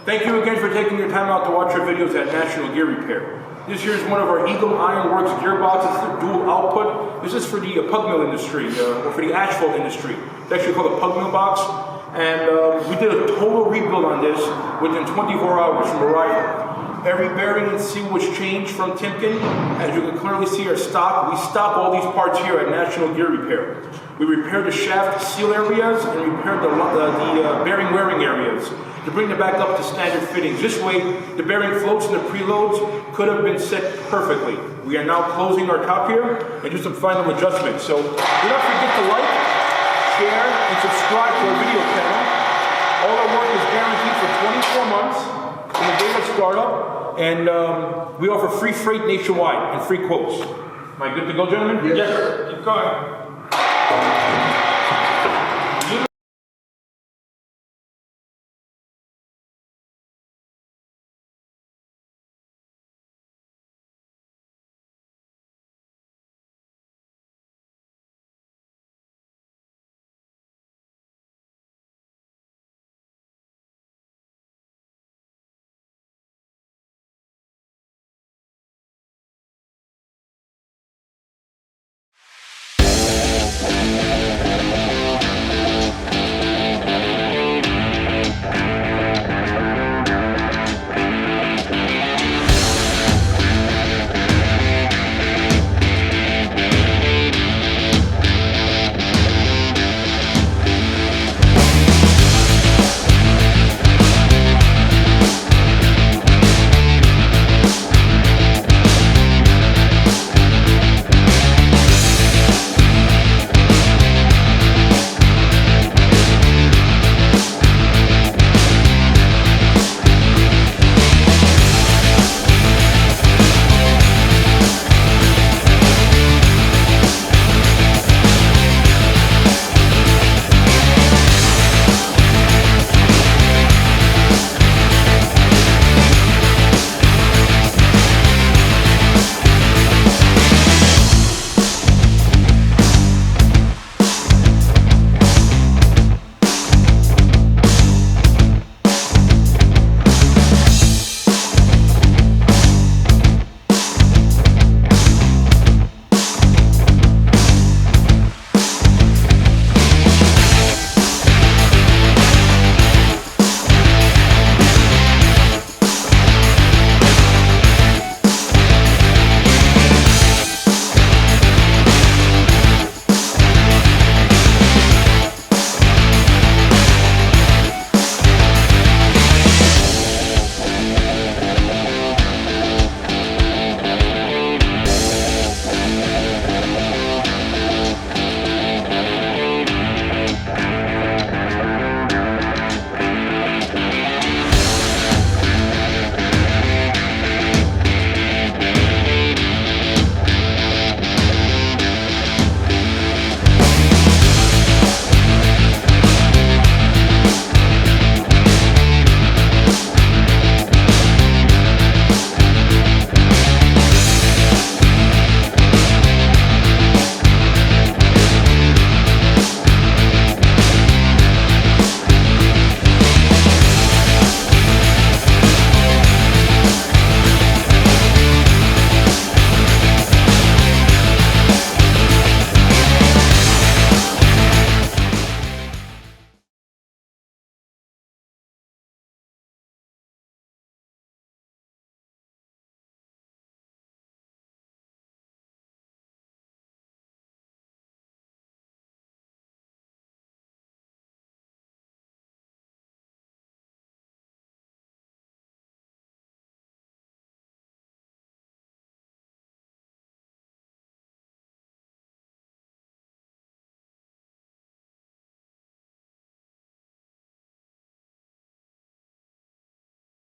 Thank you again for taking your time out to watch our videos at National Gear Repair. This here is one of our Eagle Ironworks gearboxes. It's the dual output. This is for the pug mill industry, or for the asphalt industry. It's actually called a pug mill box. And we did a total rebuild on this within 24 hours from arrival. Every bearing and seal was changed from Timken. As you can clearly see our stock, we stock all these parts here at National Gear Repair. We repaired the shaft seal areas and repaired the bearing wearing areas to bring them back up to standard fittings. This way, the bearing floats and the preloads could have been set perfectly. We are now closing our top here and do some final adjustments. So do not forget to like, share, and subscribe to our video channel. All our work is guaranteed for 24 months from the date of startup, and we offer free freight nationwide and free quotes. Am I good to go, gentlemen? Yes. Yes. Keep going.